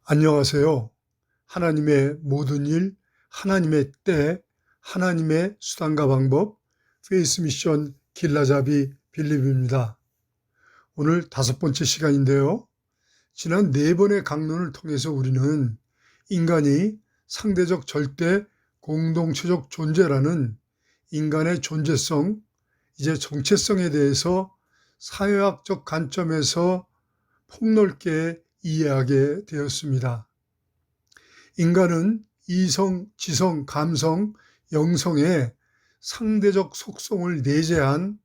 안녕하세요. 하나님의 모든 일, 하나님의 때, 하나님의 수단과 방법, 페이스 미션 길라잡이 빌립입니다. 오늘 5번째 시간인데요. 지난 4번의 강론을 통해서 우리는 인간이 상대적 절대 공동체적 존재라는 인간의 존재성, 이제 정체성에 대해서 사회학적 관점에서 폭넓게 이해하게 되었습니다. 인간은 이성, 지성, 감성, 영성의 상대적 속성을 내재한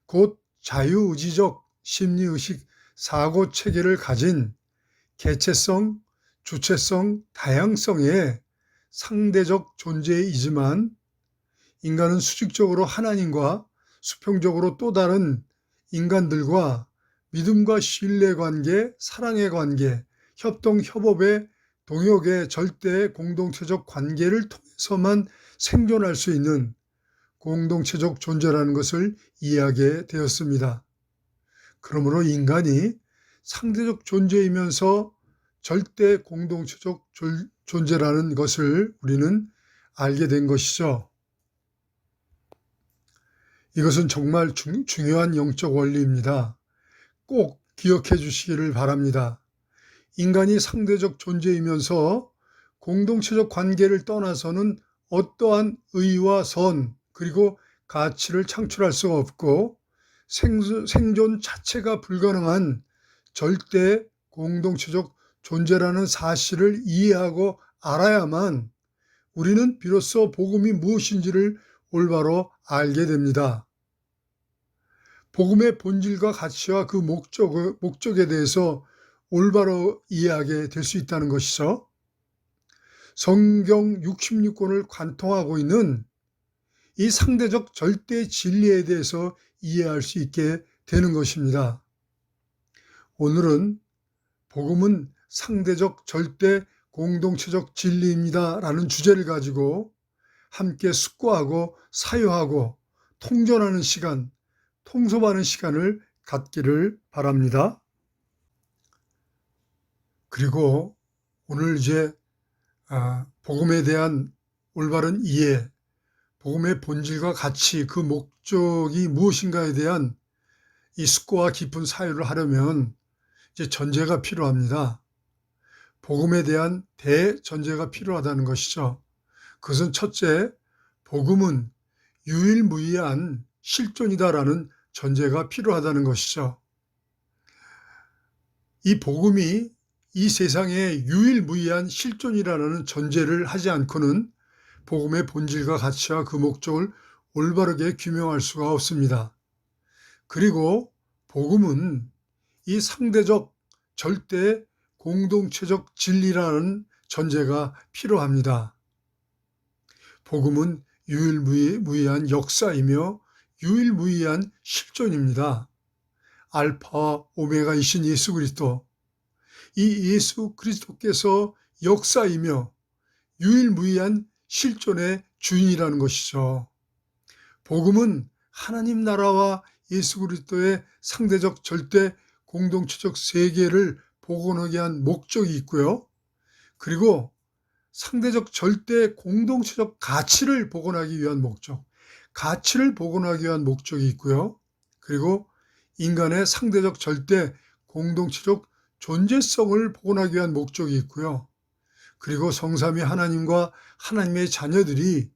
곧 자유의지적 심리의식 사고체계를 가진 개체성, 주체성, 다양성의 상대적 존재이지만 인간은 수직적으로 하나님과 수평적으로 또 다른 인간들과 믿음과 신뢰관계, 사랑의 관계, 협동, 협업의 동역의 절대 공동체적 관계를 통해서만 생존할 수 있는 공동체적 존재라는 것을 이해하게 되었습니다. 그러므로 인간이 상대적 존재이면서 절대 공동체적 존재라는 것을 우리는 알게 된 것이죠. 이것은 정말 중요한 영적 원리입니다. 꼭 기억해 주시기를 바랍니다. 인간이 상대적 존재이면서 공동체적 관계를 떠나서는 어떠한 의와 선 그리고 가치를 창출할 수가 없고 생존 자체가 불가능한 절대 공동체적 존재라는 사실을 이해하고 알아야만 우리는 비로소 복음이 무엇인지를 올바로 알게 됩니다. 복음의 본질과 가치와 그 목적에 대해서 올바로 이해하게 될 수 있다는 것이죠. 성경 66권을 관통하고 있는 이 상대적 절대 진리에 대해서 이해할 수 있게 되는 것입니다. 오늘은 복음은 상대적 절대 공동체적 진리입니다 라는 주제를 가지고 함께 숙고하고 사유하고 통전하는 시간, 통섭하는 시간을 갖기를 바랍니다. 그리고 오늘 이제 복음에 대한 올바른 이해, 복음의 본질과 가치, 그 목적이 무엇인가에 대한 이 숙고와 깊은 사유를 하려면 이제 전제가 필요합니다. 복음에 대한 대전제가 필요하다는 것이죠. 그것은 첫째, 복음은 유일무이한 실존이다라는 전제가 필요하다는 것이죠. 이 복음이 이 세상의 유일무이한 실존이라는 전제를 하지 않고는 복음의 본질과 가치와 그 목적을 올바르게 규명할 수가 없습니다. 그리고 복음은 이 상대적 절대 공동체적 진리라는 전제가 필요합니다. 복음은 유일무이한 역사이며 유일무이한 실존입니다. 알파 오메가이신 예수 그리스도, 이 예수 그리스도께서 역사이며 유일무이한 실존의 주인이라는 것이죠. 복음은 하나님 나라와 예수 그리스도의 상대적 절대 공동체적 세계를 복원하게 한 목적이 있고요. 그리고 상대적 절대 공동체적 가치를 복원하기 위한 목적, 가치를 복원하기 위한 목적이 있고요. 그리고 인간의 상대적 절대 공동체적 존재성을 복원하기 위한 목적이 있고요. 그리고 성삼위 하나님과 하나님의 자녀들이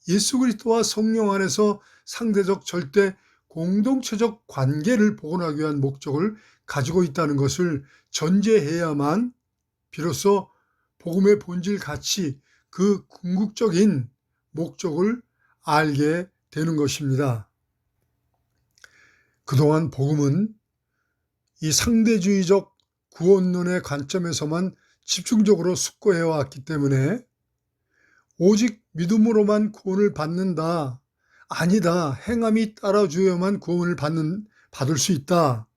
예수 그리스도와 성령 안에서 상대적 절대 공동체적 관계를 복원하기 위한 목적을 가지고 있다는 것을 전제해야만 비로소 복음의 본질 가치, 그 궁극적인 목적을 알게 되는 것입니다. 그동안 복음은 이 상대주의적 구원론의 관점에서만 집중적으로 숙고해왔기 때문에 오직 믿음으로만 구원을 받는다, 아니다, 행함이 따라주어야만 구원을 받을 수 있다,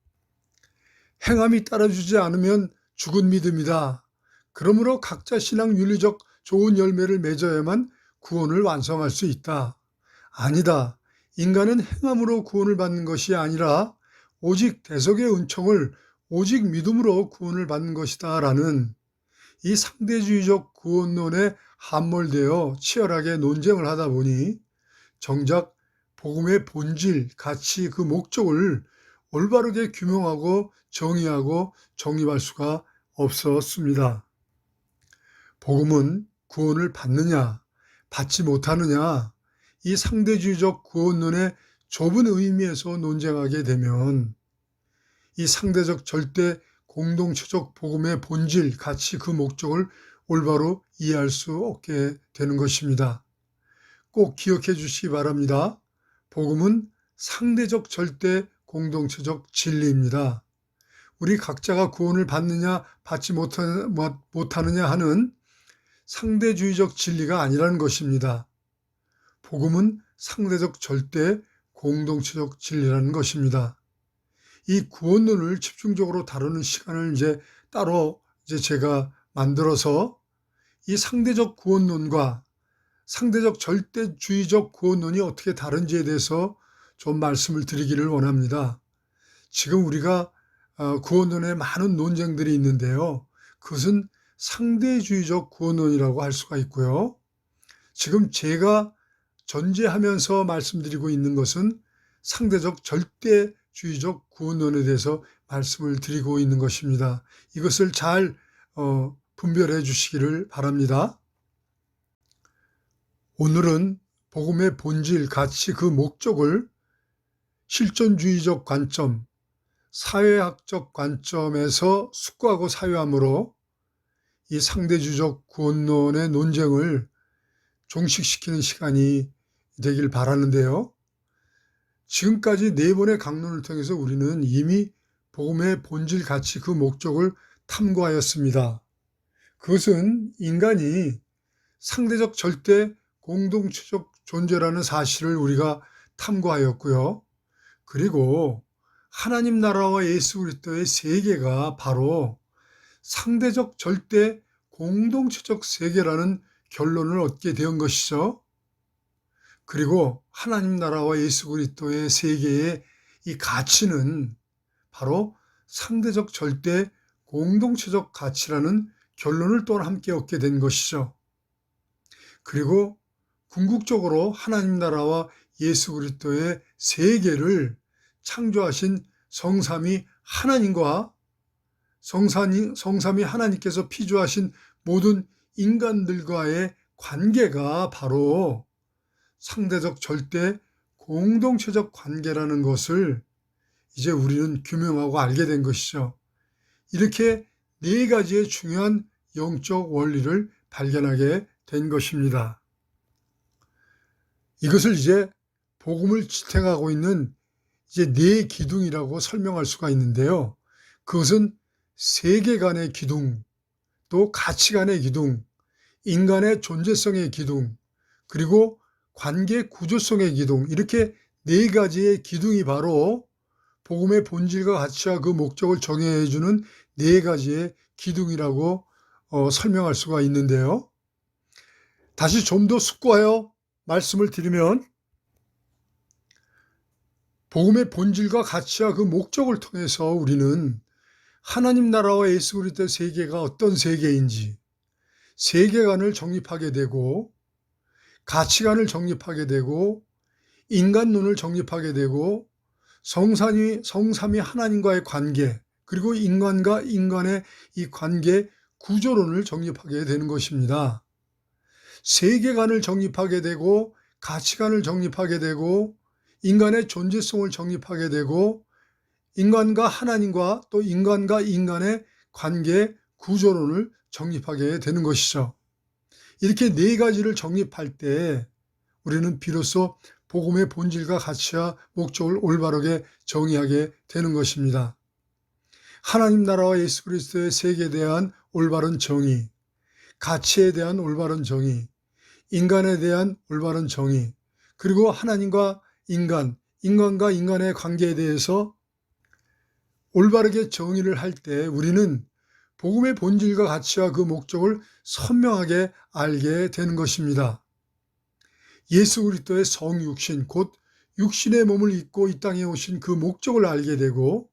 행함이 따라주지 않으면 죽은 믿음이다, 그러므로 각자 신앙 윤리적 좋은 열매를 맺어야만 구원을 완성할 수 있다, 아니다, 인간은 행함으로 구원을 받는 것이 아니라 오직 대속의 은총을 오직 믿음으로 구원을 받는 것이다 라는 이 상대주의적 구원론에 함몰되어 치열하게 논쟁을 하다 보니 정작 복음의 본질, 가치, 그 목적을 올바르게 규명하고 정의하고 정립할 수가 없었습니다. 복음은 구원을 받느냐, 받지 못하느냐, 이 상대주의적 구원론의 좁은 의미에서 논쟁하게 되면 이 상대적 절대 공동체적 복음의 본질, 가치, 그 목적을 올바로 이해할 수 없게 되는 것입니다. 꼭 기억해 주시기 바랍니다. 복음은 상대적 절대 공동체적 진리입니다. 우리 각자가 구원을 받느냐 받지 못하느냐 하는 상대주의적 진리가 아니라는 것입니다. 복음은 상대적 절대 공동체적 진리라는 것입니다. 이 구원론을 집중적으로 다루는 시간을 따로 제가 만들어서 이 상대적 구원론과 상대적 절대주의적 구원론이 어떻게 다른지에 대해서 좀 말씀을 드리기를 원합니다. 지금 우리가 구원론에 많은 논쟁들이 있는데요. 그것은 상대주의적 구원론이라고 할 수가 있고요. 지금 제가 전제하면서 말씀드리고 있는 것은 상대적 절대주의적 구원론에 대해서 말씀을 드리고 있는 것입니다. 이것을 잘 분별해 주시기를 바랍니다. 오늘은 복음의 본질, 가치, 그 목적을 실존주의적 관점, 사회학적 관점에서 숙고하고 사유함으로 이 상대주의적 구원론의 논쟁을 종식시키는 시간이 되길 바라는데요. 지금까지 4번의 강론을 통해서 우리는 이미 복음의 본질, 가치, 그 목적을 탐구하였습니다. 그것은 인간이 상대적 절대 공동체적 존재라는 사실을 우리가 탐구하였고요. 그리고 하나님 나라와 예수 그리스도의 세계가 바로 상대적 절대 공동체적 세계라는 결론을 얻게 된 것이죠. 그리고 하나님 나라와 예수 그리스도의 세계의 이 가치는 바로 상대적 절대 공동체적 가치라는 결론을 또 함께 얻게 된 것이죠. 그리고 궁극적으로 하나님 나라와 예수 그리스도의 세계를 창조하신 성삼위 하나님과 성삼위 하나님께서 피조하신 모든 인간들과의 관계가 바로 상대적 절대 공동체적 관계라는 것을 이제 우리는 규명하고 알게 된 것이죠. 이렇게 4가지의 중요한 영적 원리를 발견하게 된 것입니다. 이것을 이제 복음을 지탱하고 있는 이제 4기둥이라고 설명할 수가 있는데요. 그것은 세계관의 기둥, 또 가치관의 기둥, 인간의 존재성의 기둥, 그리고 관계 구조성의 기둥, 이렇게 4가지의 기둥이 바로 복음의 본질과 가치와 그 목적을 정해주는 4가지의 기둥이라고 설명할 수가 있는데요. 다시 좀 더 숙고하여 말씀을 드리면 복음의 본질과 가치와 그 목적을 통해서 우리는 하나님 나라와 예수 그리스도의 세계가 어떤 세계인지 세계관을 정립하게 되고 가치관을 정립하게 되고 인간론을 정립하게 되고 성삼위 하나님과의 관계 그리고 인간과 인간의 이 관계 구조론을 정립하게 되는 것입니다. 세계관을 정립하게 되고 가치관을 정립하게 되고 인간의 존재성을 정립하게 되고 인간과 하나님과 또 인간과 인간의 관계 구조론을 정립하게 되는 것이죠. 이렇게 4가지를 정립할 때 우리는 비로소 복음의 본질과 가치와 목적을 올바르게 정의하게 되는 것입니다. 하나님 나라와 예수 그리스도의 세계에 대한 올바른 정의, 가치에 대한 올바른 정의, 인간에 대한 올바른 정의, 그리고 하나님과 인간과 인간의 관계에 대해서 올바르게 정의를 할 때 우리는 복음의 본질과 가치와 그 목적을 선명하게 알게 되는 것입니다. 예수 그리스도의 성육신, 곧 육신의 몸을 입고 이 땅에 오신 그 목적을 알게 되고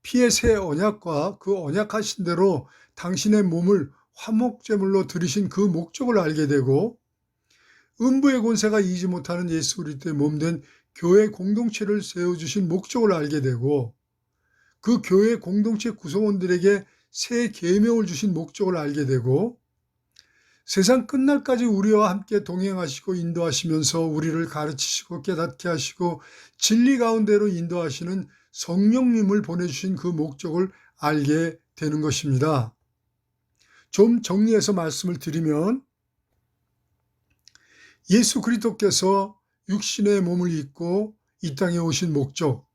피의 새 언약과 그 언약하신 대로 당신의 몸을 화목제물로 드리신 그 목적을 알게 되고, 음부의 권세가 이기지 못하는 예수 그리스도의 몸된 교회 공동체를 세워주신 목적을 알게 되고, 그 교회 공동체 구성원들에게 새 계명을 주신 목적을 알게 되고, 세상 끝날까지 우리와 함께 동행하시고 인도하시면서 우리를 가르치시고 깨닫게 하시고 진리 가운데로 인도하시는 성령님을 보내주신 그 목적을 알게 되는 것입니다. 좀 정리해서 말씀을 드리면, 예수 그리스도께서 육신의 몸을 입고 이 땅에 오신 목적,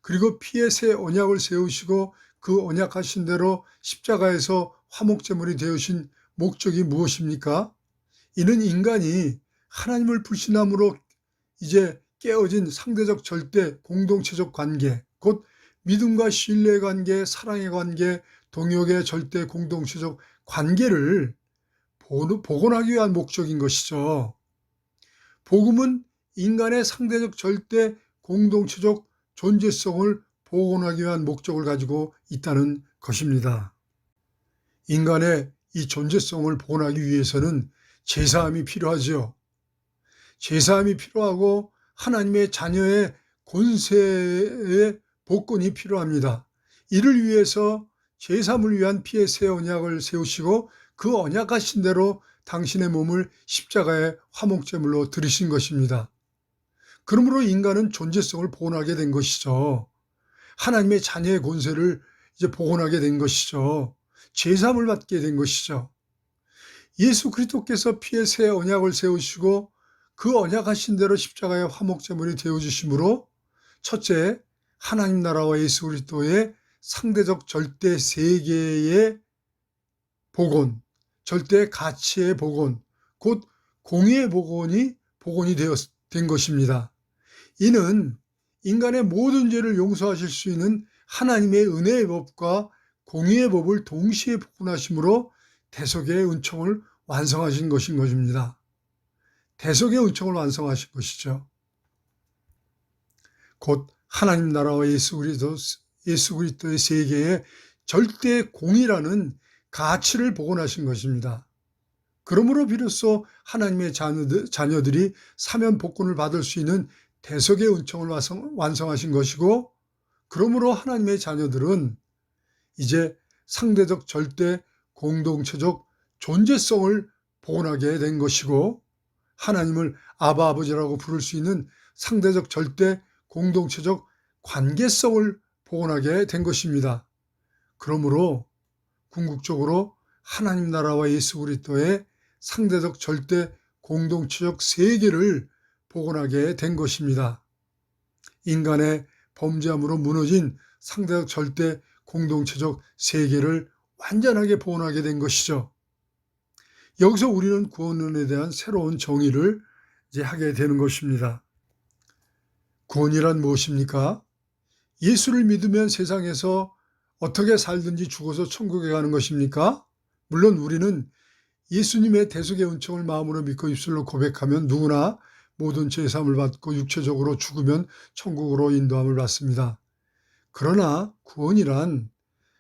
그리고 피의 새 언약을 세우시고 그 언약하신 대로 십자가에서 화목제물이 되으신 목적이 무엇입니까? 이는 인간이 하나님을 불신함으로 이제 깨어진 상대적 절대 공동체적 관계, 곧 믿음과 신뢰의 관계, 사랑의 관계, 동역의 절대 공동체적 관계를 복원하기 위한 목적인 것이죠. 복음은 인간의 상대적 절대 공동체적 존재성을 복원하기 위한 목적을 가지고 있다는 것입니다. 인간의 이 존재성을 복원하기 위해서는 제사함이 필요하죠. 제사함이 필요하고 하나님의 자녀의 권세의 복권이 필요합니다. 이를 위해서 제사함을 위한 피의 새 언약을 세우시고 그 언약하신 대로 당신의 몸을 십자가의 화목제물로 드리신 것입니다. 그러므로 인간은 존재성을 복원하게 된 것이죠. 하나님의 자녀의 권세를 이제 복원하게 된 것이죠. 제사함을 받게 된 것이죠. 예수 그리스도께서 피의 새 언약을 세우시고 그 언약하신 대로 십자가의 화목제물이 되어주심으로, 첫째, 하나님 나라와 예수 그리스도의 상대적 절대 세계의 복원, 절대 가치의 복원, 곧 공의의 복원이 된 것입니다. 이는 인간의 모든 죄를 용서하실 수 있는 하나님의 은혜의 법과 공의의 법을 동시에 복원하심으로 대속의 은총을 완성하신 것인 것입니다. 대속의 은총을 완성하신 것이죠. 곧 하나님 나라와 예수 그리스도의 세계의 절대 공의라는 가치를 복원하신 것입니다. 그러므로 비로소 하나님의 자녀들이 사면 복권을 받을 수 있는 대속의 은총을 완성하신 것이고, 그러므로 하나님의 자녀들은 이제 상대적 절대 공동체적 존재성을 복원하게 된 것이고, 하나님을 아바 아버지라고 부를 수 있는 상대적 절대 공동체적 관계성을 복원하게 된 것입니다. 그러므로 궁극적으로 하나님 나라와 예수 그리스도의 상대적 절대 공동체적 세계를 복원하게 된 것입니다. 인간의 범죄함으로 무너진 상대적 절대 공동체적 세계를 완전하게 복원하게 된 것이죠. 여기서 우리는 구원론에 대한 새로운 정의를 이제 하게 되는 것입니다. 구원이란 무엇입니까? 예수를 믿으면 세상에서 어떻게 살든지 죽어서 천국에 가는 것입니까? 물론 우리는 예수님의 대속의 은총을 마음으로 믿고 입술로 고백하면 누구나 모든 죄사함을 받고 육체적으로 죽으면 천국으로 인도함을 받습니다. 그러나 구원이란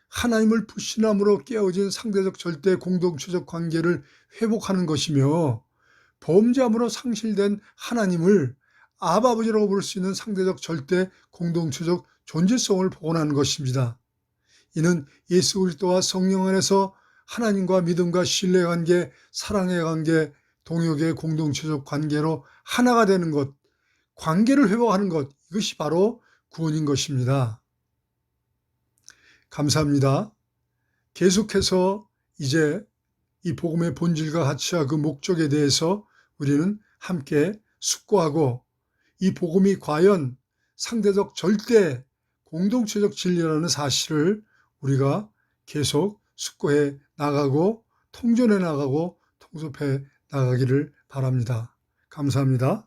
하나님을 불신함으로 깨어진 상대적 절대 공동체적 관계를 회복하는 것이며, 범죄함으로 상실된 하나님을 아바 아버지라고 부를 수 있는 상대적 절대 공동체적 존재성을 복원하는 것입니다. 이는 예수 그리스도와 성령 안에서 하나님과 믿음과 신뢰 관계, 사랑의 관계, 동역의 공동체적 관계로 하나가 되는 것, 관계를 회복하는 것, 이것이 바로 구원인 것입니다. 감사합니다. 계속해서 이제 이 복음의 본질과 가치와 그 목적에 대해서 우리는 함께 숙고하고, 이 복음이 과연 상대적 절대 공동체적 진리라는 사실을 우리가 계속 숙고해 나가고 통전해 나가고 통섭해 나가기를 바랍니다. 감사합니다.